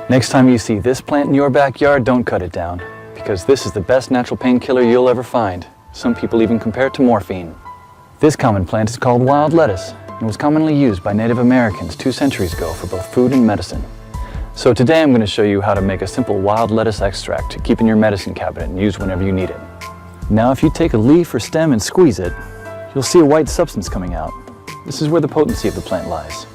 Next time you see this plant in your backyard, don't cut it down, because this is the best natural painkiller you'll ever find. Some people even compare it to morphine. This common plant is called wild lettuce and was commonly used by Native Americans 2 centuries ago for both food and medicine. So today I'm going to show you how to make a simple wild lettuce extract to keep in your medicine cabinet and use whenever you need it. Now if you take a leaf or stem and squeeze it, you'll see a white substance coming out. This is where the potency of the plant lies.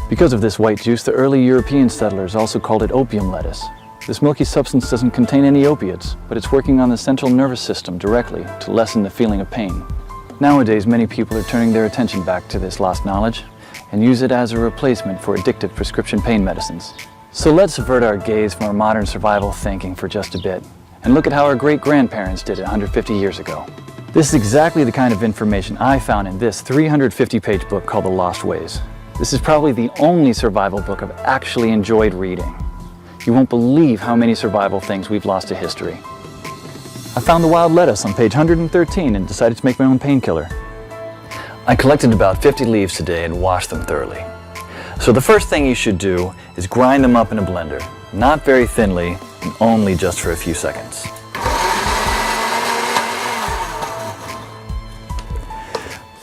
Because of this white juice, the early European settlers also called it opium lettuce. This milky substance doesn't contain any opiates, but it's working on the central nervous system directly to lessen the feeling of pain. Nowadays, many people are turning their attention back to this lost knowledge and use it as a replacement for addictive prescription pain medicines. So let's avert our gaze from our modern survival thinking for just a bit and look at how our great-grandparents did it 150 years ago. This is exactly the kind of information I found in this 350-page book called The Lost Ways. This is probably the only survival book I've actually enjoyed reading. You won't believe how many survival things we've lost to history. I found the wild lettuce on page 113 and decided to make my own painkiller. I collected about 50 leaves today and washed them thoroughly. So the first thing you should do is grind them up in a blender, not very thinly and only just for a few seconds.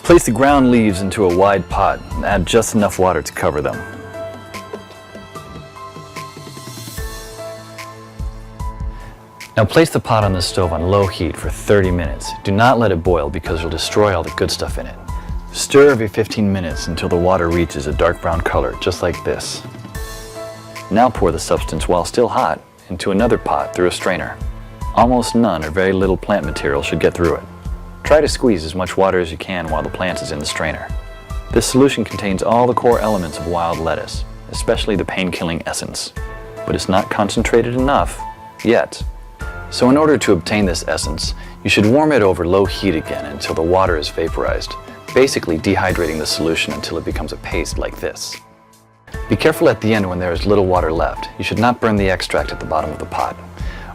Place the ground leaves into a wide pot and add just enough water to cover them. Now place the pot on the stove on low heat for 30 minutes. Do not let it boil because you'll destroy all the good stuff in it. Stir every 15 minutes until the water reaches a dark brown color, just like this. Now pour the substance while still hot into another pot through a strainer. Almost none or very little plant material should get through it. Try to squeeze as much water as you can while the plant is in the strainer. This solution contains all the core elements of wild lettuce, especially the pain-killing essence. But it's not concentrated enough yet. So in order to obtain this essence, you should warm it over low heat again until the water is vaporized, basically dehydrating the solution until it becomes a paste like this. Be careful at the end when there is little water left. You should not burn the extract at the bottom of the pot.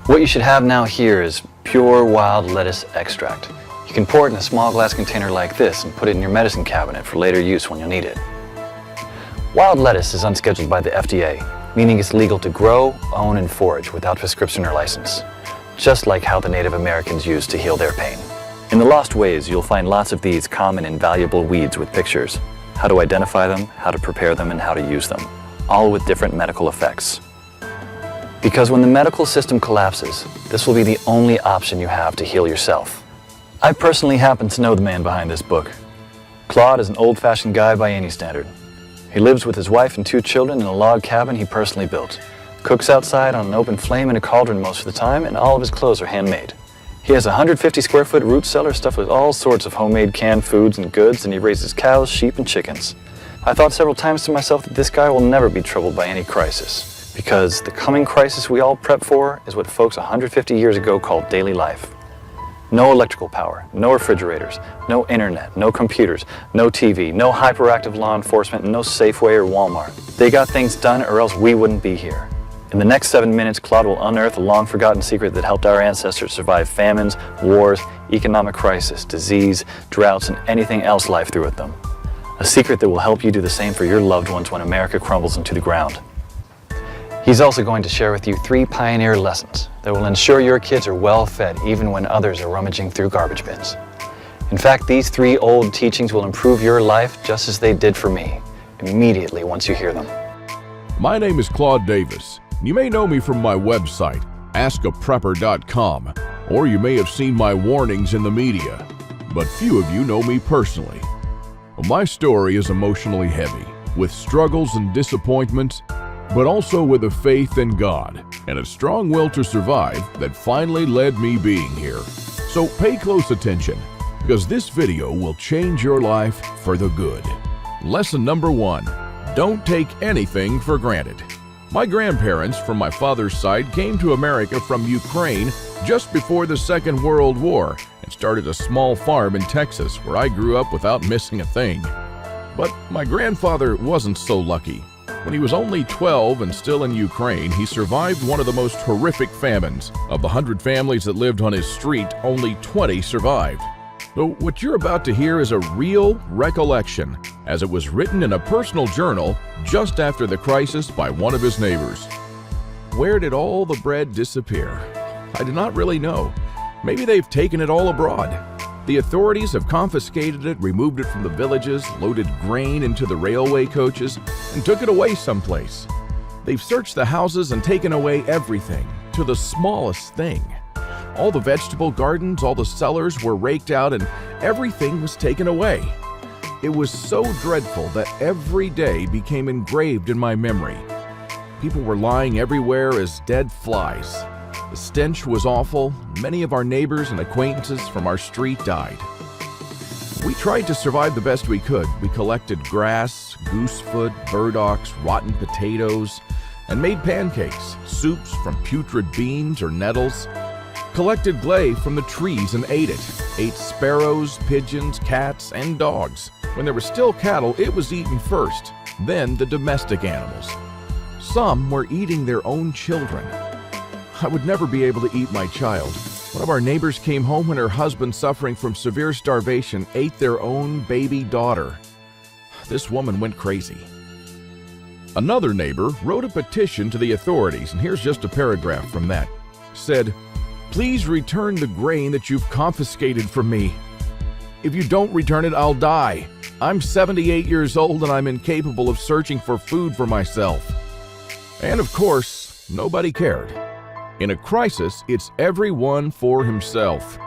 What you should have now here is pure wild lettuce extract. You can pour it in a small glass container like this and put it in your medicine cabinet for later use when you'll need it. Wild lettuce is unscheduled by the FDA, meaning it's legal to grow, own, and forage without prescription or license, just like how the Native Americans used to heal their pain. In The Lost Ways, you'll find lots of these common and valuable weeds with pictures, how to identify them, how to prepare them, and how to use them, all with different medical effects. Because when the medical system collapses, this will be the only option you have to heal yourself. I personally happen to know the man behind this book. Claude is an old-fashioned guy by any standard. He lives with his wife and 2 children in a log cabin he personally built, cooks outside on an open flame in a cauldron most of the time, and all of his clothes are handmade. He has a 150-square-foot root cellar stuffed with all sorts of homemade canned foods and goods, and he raises cows, sheep, and chickens. I thought several times to myself that this guy will never be troubled by any crisis, because the coming crisis we all prep for is what folks 150 years ago called daily life. No electrical power, no refrigerators, no internet, no computers, no TV, no hyperactive law enforcement, and no Safeway or Walmart. They got things done or else we wouldn't be here. In the next 7 minutes, Claude will unearth a long-forgotten secret that helped our ancestors survive famines, wars, economic crisis, disease, droughts, and anything else life threw at them. A secret that will help you do the same for your loved ones when America crumbles into the ground. He's also going to share with you 3 pioneer lessons that will ensure your kids are well fed even when others are rummaging through garbage bins. In fact, these 3 old teachings will improve your life just as they did for me, immediately once you hear them. My name is Claude Davis. You may know me from my website, askaprepper.com, or you may have seen my warnings in the media, but few of you know me personally. Well, my story is emotionally heavy, with struggles and disappointments, but also with a faith in God and a strong will to survive that finally led me being here. So pay close attention, because this video will change your life for the good. Lesson number 1, don't take anything for granted. My grandparents from my father's side came to America from Ukraine just before the Second World War and started a small farm in Texas where I grew up without missing a thing. But my grandfather wasn't so lucky. When he was only 12 and still in Ukraine, he survived one of the most horrific famines. Of the 100 families that lived on his street, only 20 survived. So what you're about to hear is a real recollection, as it was written in a personal journal just after the crisis by one of his neighbors. where did all the bread disappear? I do not really know. Maybe they've taken it all abroad. The authorities have confiscated it, removed it from the villages, loaded grain into the railway coaches, and took it away someplace. They've searched the houses and taken away everything, to the smallest thing. All the vegetable gardens, all the cellars were raked out, and everything was taken away. It was so dreadful that every day became engraved in my memory. People were lying everywhere as dead flies. The stench was awful. Many of our neighbors and acquaintances from our street died. We tried to survive the best we could. We collected grass, goosefoot, burdocks, rotten potatoes, and made pancakes, soups from putrid beans or nettles, collected clay from the trees and ate it, ate sparrows, pigeons, cats, and dogs. When there were still cattle, it was eaten first, then the domestic animals. Some were eating their own children. I would never be able to eat my child. One of our neighbors came home when her husband, suffering from severe starvation, ate their own baby daughter. This woman went crazy. Another neighbor wrote a petition to the authorities, and here's just a paragraph from that. Said, "Please return the grain that you've confiscated from me. If you don't return it, I'll die. I'm 78 years old and I'm incapable of searching for food for myself." And of course, nobody cared. In a crisis, it's everyone for himself.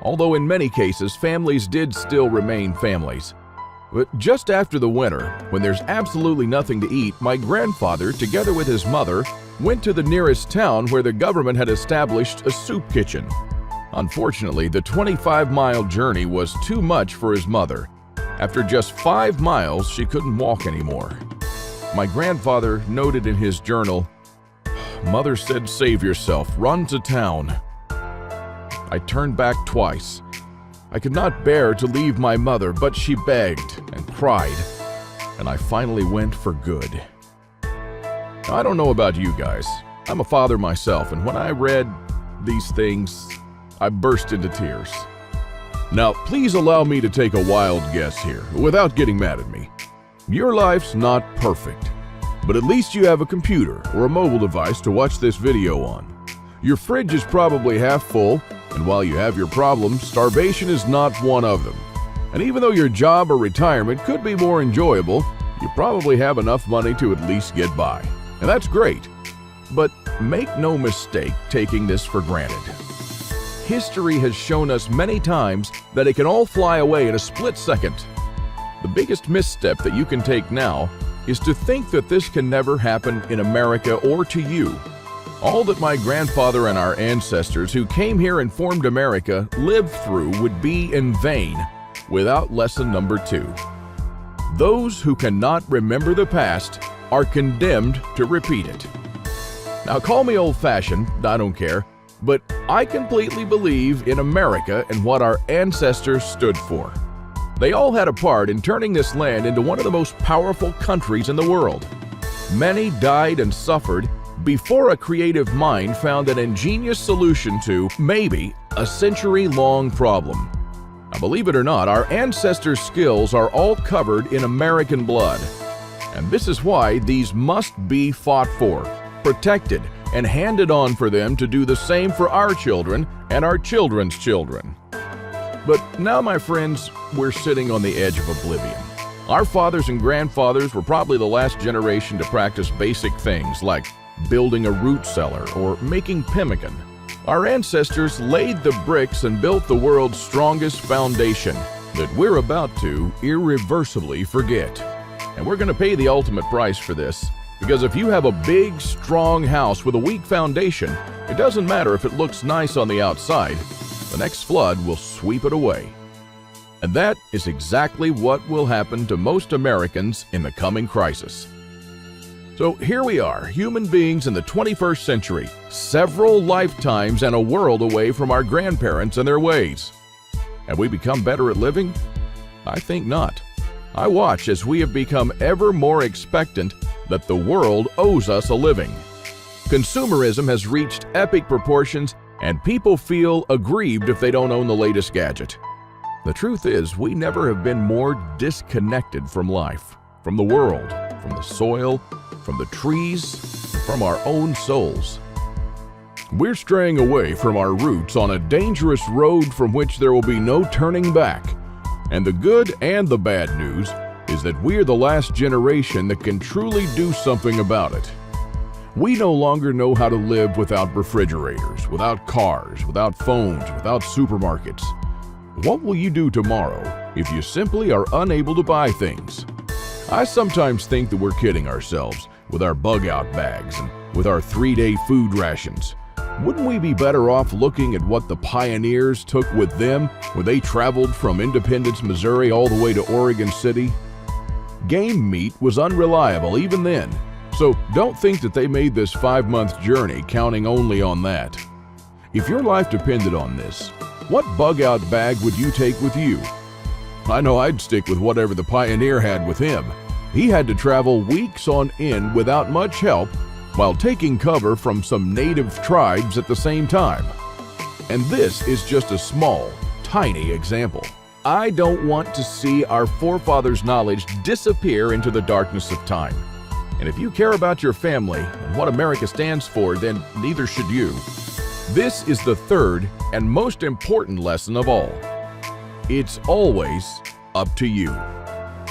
Although in many cases, families did still remain families. But just after the winter, when there's absolutely nothing to eat, my grandfather, together with his mother, went to the nearest town where the government had established a soup kitchen. Unfortunately, the 25-mile journey was too much for his mother. After just 5 miles, she couldn't walk anymore. My grandfather noted in his journal, "Mother said, save yourself, run to town." I turned back twice. I could not bear to leave my mother, but she begged and cried, and I finally went for good. I don't know about you guys. I'm a father myself, and when I read these things, I burst into tears. Now, please allow me to take a wild guess here, without getting mad at me. Your life's not perfect, but at least you have a computer or a mobile device to watch this video on. Your fridge is probably half full, and while you have your problems, starvation is not one of them. And even though your job or retirement could be more enjoyable, you probably have enough money to at least get by. And that's great. But make no mistake taking this for granted. History has shown us many times that it can all fly away in a split second. The biggest misstep that you can take now is to think that this can never happen in America or to you. All that my grandfather and our ancestors who came here and formed America lived through would be in vain without lesson number 2. Those who cannot remember the past are condemned to repeat it. Now, call me old-fashioned, I don't care, but I completely believe in America and what our ancestors stood for. They all had a part in turning this land into one of the most powerful countries in the world. Many died and suffered before a creative mind found an ingenious solution to, maybe, a century-long problem. Now, believe it or not, our ancestors' skills are all covered in American blood. And this is why these must be fought for, protected, and handed on for them to do the same for our children and our children's children. But now, my friends, we're sitting on the edge of oblivion. Our fathers and grandfathers were probably the last generation to practice basic things like building a root cellar or making pemmican. Our ancestors laid the bricks and built the world's strongest foundation that we're about to irreversibly forget. And we're going to pay the ultimate price for this, because if you have a big, strong house with a weak foundation, it doesn't matter if it looks nice on the outside. The next flood will sweep it away. And that is exactly what will happen to most Americans in the coming crisis. So here we are, human beings in the 21st century, several lifetimes and a world away from our grandparents and their ways. Have we become better at living? I think not. I watch as we have become ever more expectant that the world owes us a living. Consumerism has reached epic proportions, and people feel aggrieved if they don't own the latest gadget. The truth is, we never have been more disconnected from life, from the world, from the soil, from the trees, and from our own souls. We're straying away from our roots on a dangerous road from which there will be no turning back. And the good and the bad news is that we're the last generation that can truly do something about it. We no longer know how to live without refrigerators, without cars, without phones, without supermarkets. What will you do tomorrow if you simply are unable to buy things? I sometimes think that we're kidding ourselves with our bug-out bags and with our 3-day food rations. Wouldn't we be better off looking at what the pioneers took with them when they traveled from Independence, Missouri all the way to Oregon City? Game meat was unreliable even then, so don't think that they made this 5-month journey counting only on that. If your life depended on this, what bug-out bag would you take with you? I know I'd stick with whatever the pioneer had with him. He had to travel weeks on end without much help while taking cover from some native tribes at the same time. And this is just a small, tiny example. I don't want to see our forefathers' knowledge disappear into the darkness of time. And if you care about your family and what America stands for, then neither should you. This is the third and most important lesson of all. It's always up to you.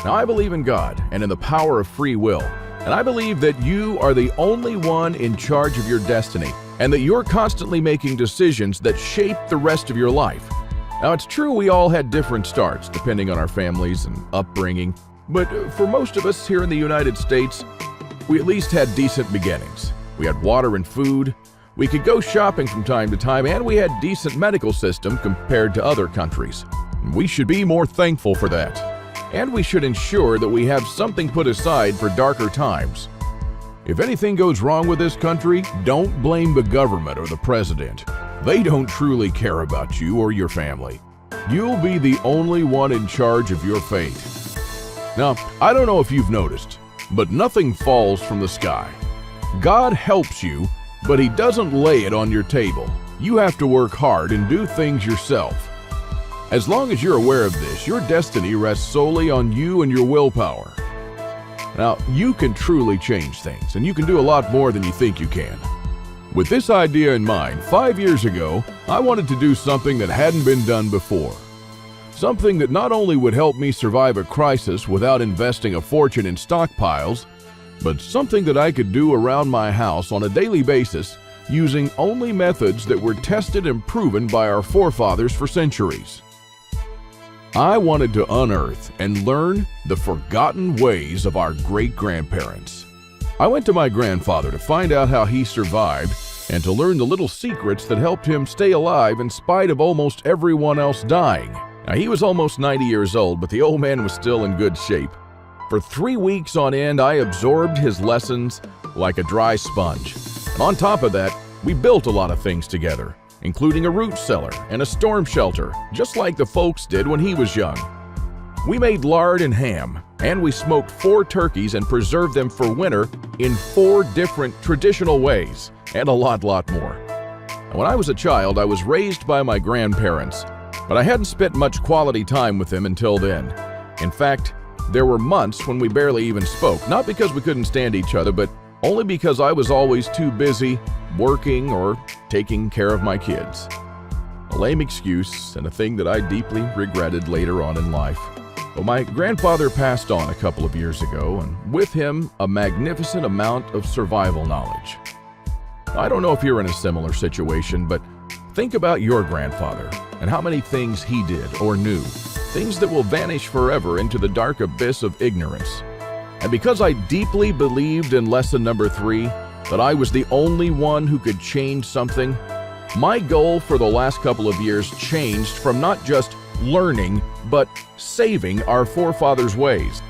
Now, I believe in God and in the power of free will, and I believe that you are the only one in charge of your destiny, and that you're constantly making decisions that shape the rest of your life. Now, it's true we all had different starts depending on our families and upbringing, but for most of us here in the United States, we at least had decent beginnings. We had water and food, we could go shopping from time to time, and we had a decent medical system compared to other countries. We should be more thankful for that. And we should ensure that we have something put aside for darker times. If anything goes wrong with this country, don't blame the government or the president. They don't truly care about you or your family. You'll be the only one in charge of your fate. Now, I don't know if you've noticed, but nothing falls from the sky. God helps you, but He doesn't lay it on your table. You have to work hard and do things yourself. As long as you're aware of this, your destiny rests solely on you and your willpower. Now, you can truly change things, and you can do a lot more than you think you can. With this idea in mind, 5 years ago, I wanted to do something that hadn't been done before. Something that not only would help me survive a crisis without investing a fortune in stockpiles, but something that I could do around my house on a daily basis using only methods that were tested and proven by our forefathers for centuries. I wanted to unearth and learn the forgotten ways of our great-grandparents. I went to my grandfather to find out how he survived and to learn the little secrets that helped him stay alive in spite of almost everyone else dying. Now, he was almost 90 years old, but the old man was still in good shape. For 3 weeks on end, I absorbed his lessons like a dry sponge. And on top of that, we built a lot of things together, including a root cellar and a storm shelter, just like the folks did when he was young. We made lard and ham, and we smoked 4 turkeys and preserved them for winter in 4 different traditional ways, and a lot more. And when I was a child, I was raised by my grandparents, but I hadn't spent much quality time with them until then. In fact, there were months when we barely even spoke, not because we couldn't stand each other, but only because I was always too busy working or taking care of my kids. A lame excuse and a thing that I deeply regretted later on in life. Well, my grandfather passed on a couple of years ago, and with him, a magnificent amount of survival knowledge. I don't know if you're in a similar situation, but think about your grandfather and how many things he did or knew, things that will vanish forever into the dark abyss of ignorance. And because I deeply believed in lesson number 3, that I was the only one who could change something, my goal for the last couple of years changed from not just learning, but saving our forefathers' ways.